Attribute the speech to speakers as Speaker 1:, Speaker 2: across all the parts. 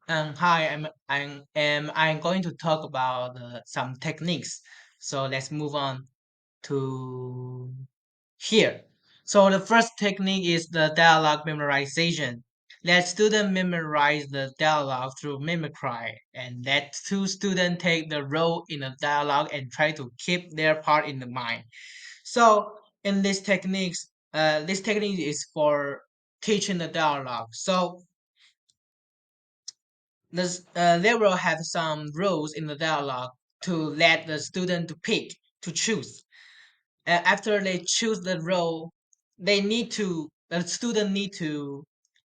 Speaker 1: Hi, I'm going to talk about some techniques. So let's move on to here. So the first technique is the dialogue memorization. Let students memorize the dialogue through mimicry, and let two students take the role in the dialogue and try to keep their part in the mind. So in this technique is for teaching the dialogue. So they will have some rules in the dialogue to let the student to pick to choose. After they choose the role, the student need to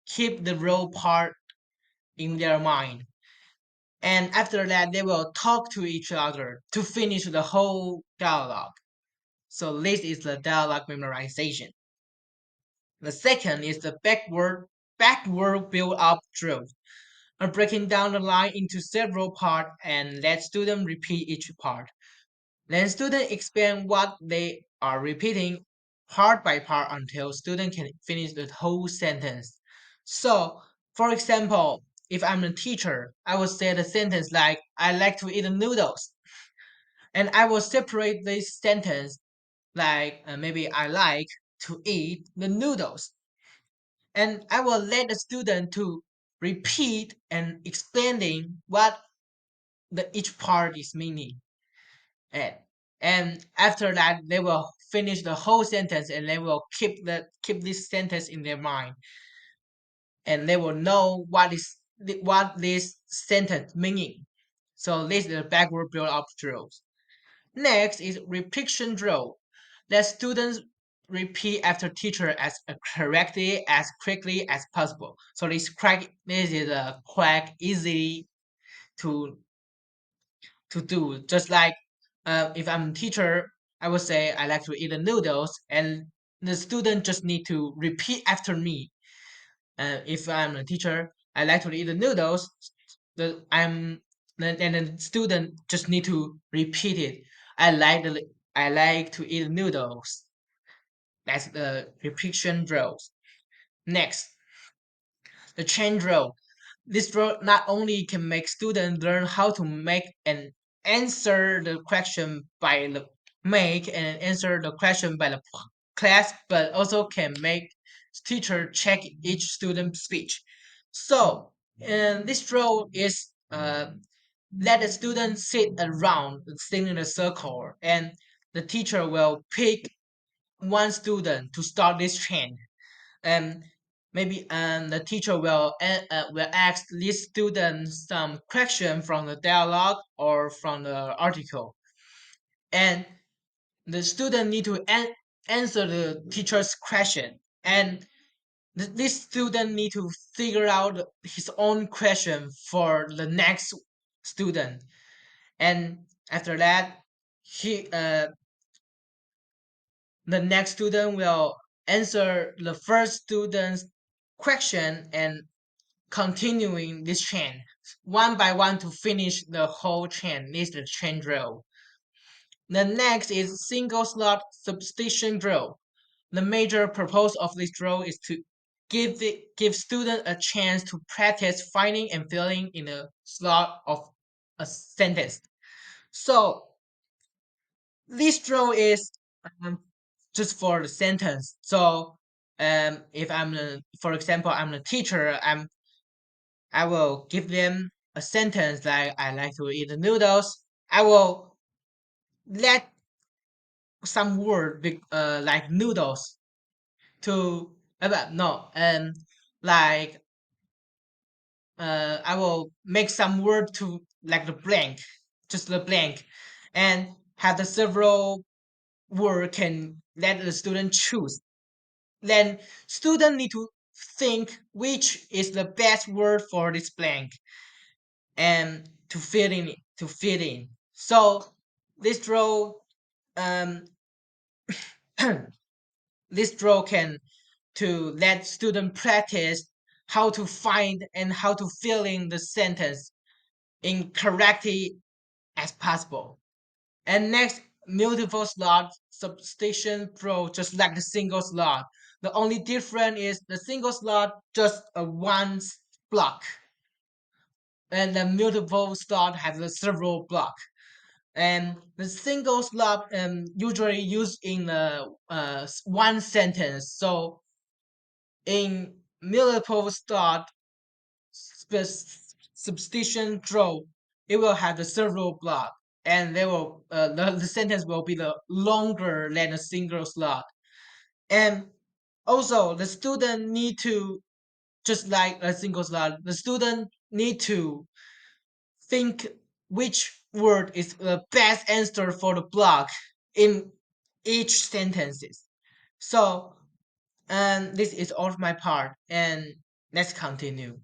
Speaker 1: keep the role part in their mind. And after that, they will talk to each other to finish the whole dialogue. So this is the dialogue memorization. The second is the backward build up drill. Breaking down the line into several parts and let students repeat each part. Then students explain what they are repeating part by part until students can finish the whole sentence. So, for example, if I'm a teacher, I will say the sentence like, I like to eat noodles. And I will separate this sentence like, maybe I like to eat the noodles. And I will let the student to repeat and explaining what each part is meaning. And, and after that, they will finish the whole sentence and they will keep this sentence in their mind and they will know what this sentence meaning. So this is the backward build up drills. Next is repetition drill. Let students repeat after teacher as correctly as quickly as possible. So this is a quite easy to do. Just like if I'm a teacher, I would say I like to eat the noodles, and the student just need to repeat after me. If I'm a teacher, I like to eat the noodles. The I'm and the student just need to repeat it. I like the I like to eat noodles. That's the repetition drills. Next, the chain drill. This drill not only can make students learn how to make and answer the question by the make and answer the question by the class, but also can make teacher check each student's speech. So, and this drill is let the students sit around, sitting in a circle, and the teacher will pick one student to start this chain and maybe the teacher will ask this student some question from the dialogue or from the article and the student need to answer the teacher's question and this student need to figure out his own question for the next student and after that he the next student will answer the first student's question and continuing this chain one by one to finish the whole chain. This is the chain drill. The next is single slot substitution drill. The major purpose of this drill is to give students a chance to practice finding and filling in a slot of a sentence. So this drill is um, just for the sentence. So if for example, I'm a teacher, I will give them a sentence like I like to eat noodles. I will let some word like noodles to no like I will make some word to like the blank, just the blank, and have the several word can let the student choose. Then student need to think which is the best word for this blank and to fit in. So this draw um this draw can to let student practice how to find and how to fill in the sentence in correctly as possible. And next, multiple slot substitution draw just like the single slot. The only difference is the single slot just a one block and the multiple slot has a several block. And the single slot usually used in one sentence. So in multiple slot substitution draw, it will have the several block, and the sentence will be the longer than a single slot. And also, the student need to, just like a single slot, the student need to think which word is the best answer for the block in each sentences. So, and this is all of my part, and let's continue.